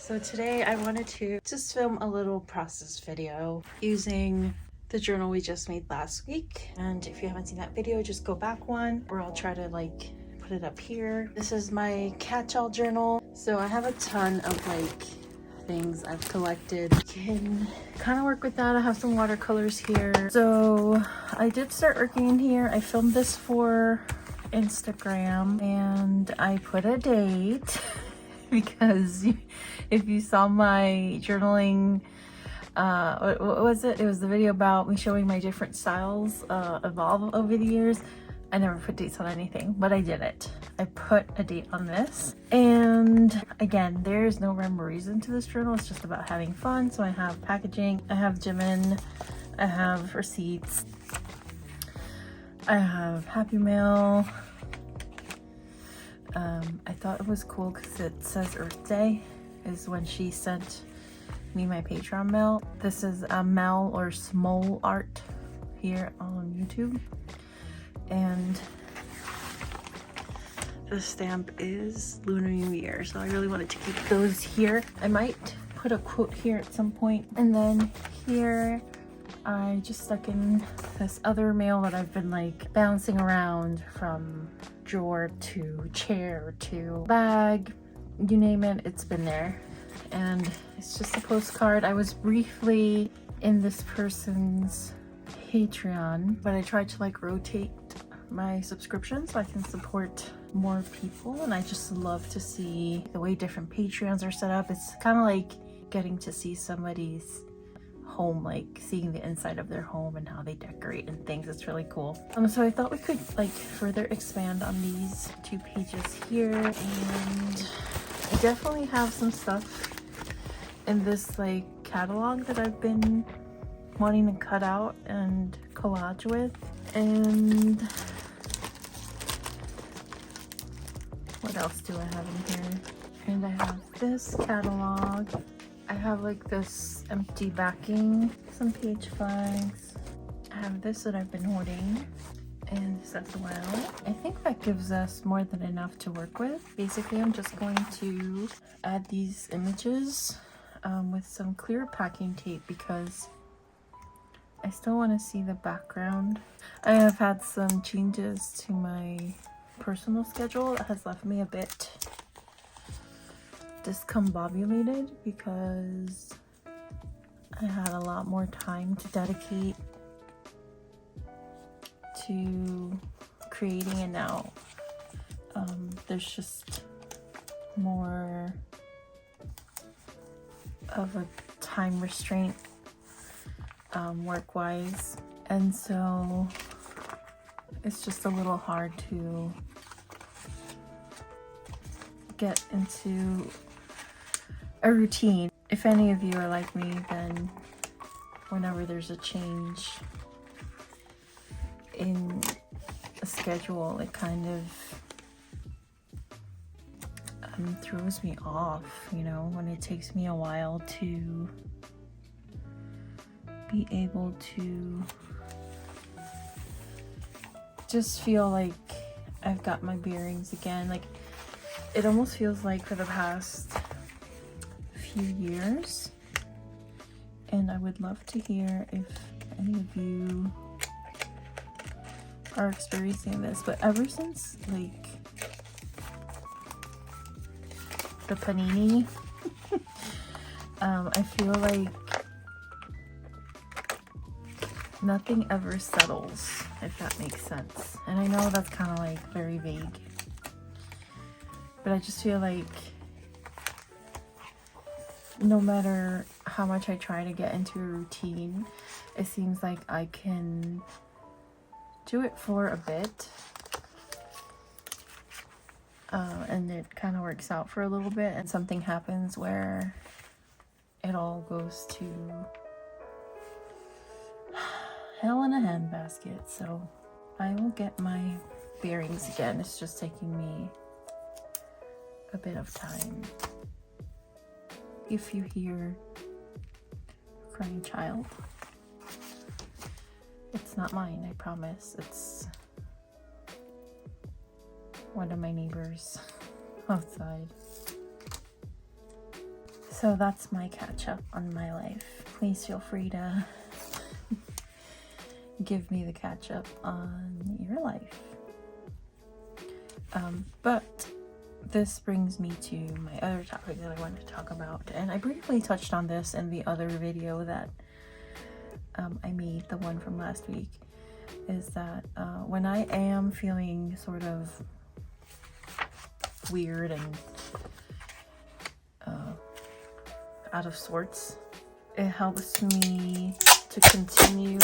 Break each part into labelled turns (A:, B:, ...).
A: So today I wanted to just film a little process video using the journal we just made last week. And if you haven't seen that video, just go back one, or I'll try to put it up here. This is my catch-all journal. So I have a ton of things I've collected. You can kind of work with that. I have some watercolors here. So I did start working in here. I filmed this for Instagram and I put a date because if you saw my journaling, what was it? It was the video about me showing my different styles evolve over the years. I never put dates on anything, but I did it. I put a date on this. And again, there's no rhyme or reason to this journal. It's just about having fun. So I have packaging, I have Jimin, I have receipts, I have Happy Mail. I thought it was cool because it says Earth Day is when she sent me my Patreon mail. This is a Mel or Smole art here on YouTube. And the stamp is Lunar New Year, so I really wanted to keep those here. I might put a quote here at some point. And then here I just stuck in this other mail that I've been bouncing around from drawer to chair to bag, you name it, it's been there. And it's just a postcard. I was briefly in this person's Patreon, but I tried to rotate my subscription so I can support more people, and I just love to see the way different Patreons are set up. It's kind of like getting to see somebody's home, seeing the inside of their home and how they decorate and things. It's really cool. So I thought we could further expand on these two pages here, and I definitely have some stuff in this catalog that I've been wanting to cut out and collage with. And what else do I have in here? And I have this catalog. I have this empty backing, some page flags. I have this that I've been hoarding, and this as well. I think that gives us more than enough to work with. Basically, I'm just going to add these images with some clear packing tape because I still want to see the background. I have had some changes to my personal schedule that has left me a bit discombobulated because I had a lot more time to dedicate to creating, and now there's just more of a time restraint work-wise, and so it's just a little hard to get into a routine. If any of you are like me, then whenever there's a change in a schedule, it kind of throws me off, when it takes me a while to be able to just feel like I've got my bearings again. It almost feels like for the past few years, and I would love to hear if any of you are experiencing this, but ever since the panini I feel like nothing ever settles, if that makes sense. And I know that's kind of very vague, but I just feel like no matter how much I try to get into a routine, it seems like I can do it for a bit, and it kind of works out for a little bit, and something happens where it all goes to hell in a handbasket. So I will get my bearings again. It's just taking me a bit of time. If you hear a crying child, it's not mine, I promise. It's one of my neighbors outside. So that's my catch up on my life. Please feel free to give me the catch up on your life. But this brings me to my other topic that I wanted to talk about, and I briefly touched on this in the other video that I made, the one from last week, is that when I am feeling sort of weird and out of sorts, it helps me to continue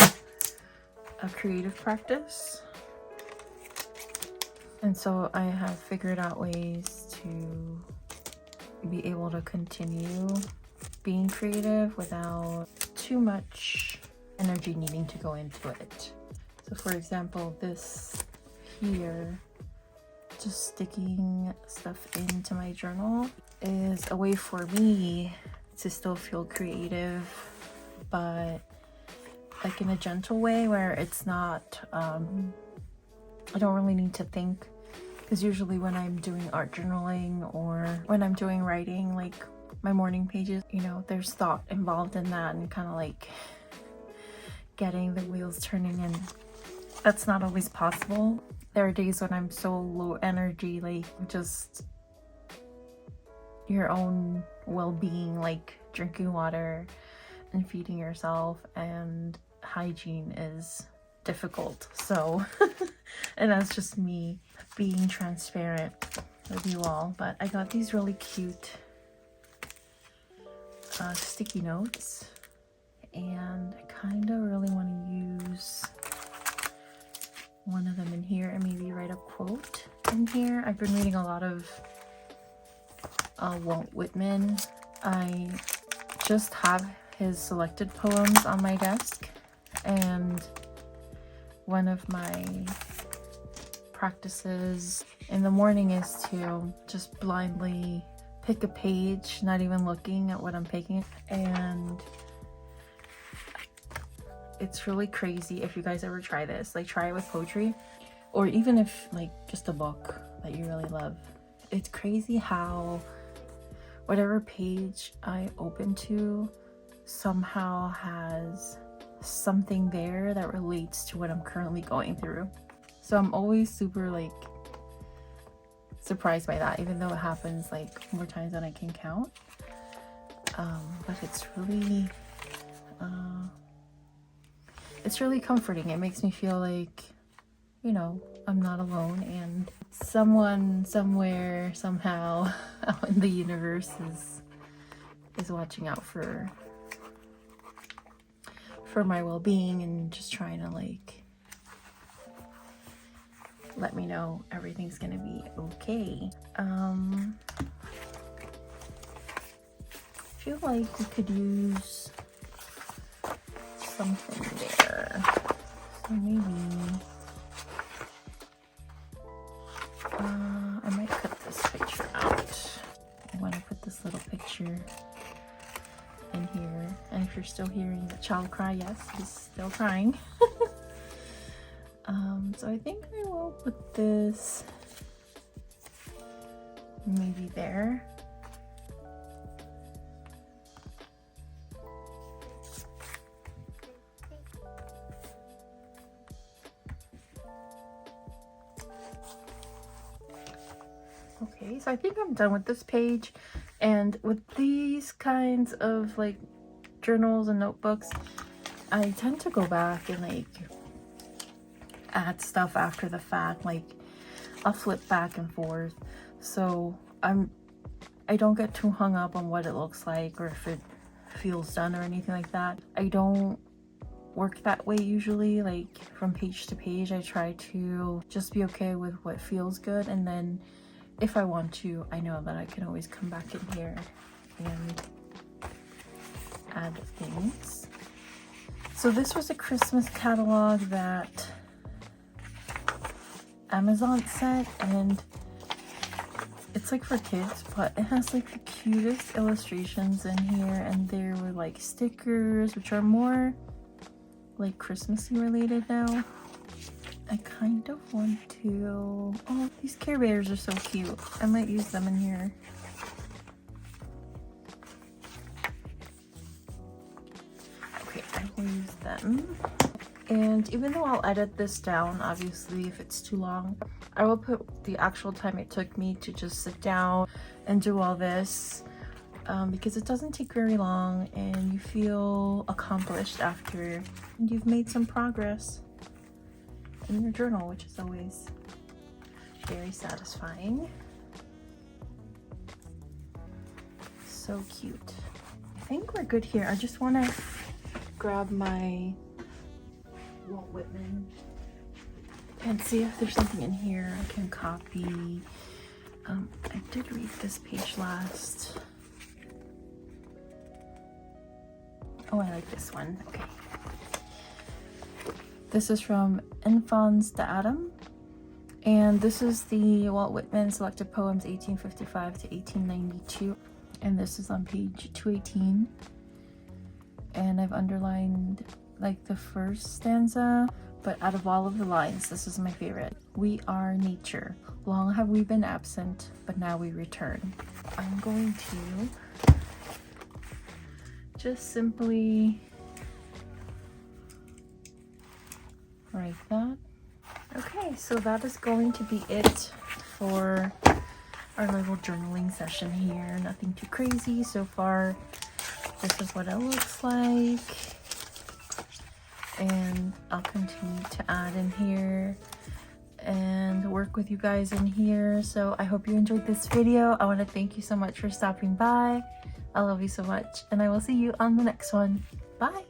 A: a creative practice. And so I have figured out ways to be able to continue being creative without too much energy needing to go into it. So for example, this here, just sticking stuff into my journal is a way for me to still feel creative, but like in a gentle way where it's not, I don't really need to think, because usually when I'm doing art journaling or when I'm doing writing, like my morning pages, you know, there's thought involved in that and kind of like getting the wheels turning, and that's not always possible. There are days when I'm so low energy, like just your own well-being, like drinking water and feeding yourself, and hygiene is difficult. So and that's just me being transparent with you all. But I got these really cute sticky notes, and I kind of really want to use one of them in here and maybe write a quote in here. I've been reading a lot of Walt Whitman. I just have his selected poems on my desk, and one of my practices in the morning is to just blindly pick a page, not even looking at what I'm picking, and it's really crazy. If you guys ever try this, like try it with poetry, or even if like just a book that you really love. It's crazy how whatever page I open to somehow has something there that relates to what I'm currently going through. So I'm always super like surprised by that, even though it happens like more times than I can count. But it's really comforting. It makes me feel like, you know, I'm not alone, and someone somewhere somehow out in the universe is watching out for my well-being and just trying to like let me know everything's gonna be okay. I feel like we could use something there. So maybe I might cut this picture out. I want to put this little picture in here. And if you're still hearing the child cry, yes, he's still crying. So I think I will put this maybe there. Okay, so I think I'm done with this page. And with these kinds of like journals and notebooks, I tend to go back and like add stuff after the fact. Like I'll flip back and forth, so I don't get too hung up on what it looks like or if it feels done or anything like that. I don't work that way usually. Like from page to page, I try to just be okay with what feels good, and then if I want to, I know that I can always come back in here and add things. So this was a Christmas catalog that Amazon sent, and it's like for kids, but it has like the cutest illustrations in here, and there were like stickers, which are more like Christmassy related now. I kind of want to... Oh, these Care Bears are so cute. I might use them in here. them. And even though I'll edit this down, obviously, if it's too long, I will put the actual time it took me to just sit down and do all this, because it doesn't take very long and you feel accomplished after you've made some progress in your journal, which is always very satisfying. So cute. I think we're good here. I just want to grab my Walt Whitman and see if there's something in here I can copy. I did read this page last. Oh, I like this one. Okay. This is from Enfants d'Adam, and this is the Walt Whitman Selected Poems 1855 to 1892, and this is on page 218. And I've underlined like the first stanza, but out of all of the lines, this is my favorite. We are nature. Long have we been absent, but now we return. I'm going to just simply write that. Okay, so that is going to be it for our little journaling session here. Nothing too crazy so far. This is what it looks like, and I'll continue to add in here and work with you guys in here. So I hope you enjoyed this video. I want to thank you so much for stopping by. I love you so much, and I will see you on the next one. Bye.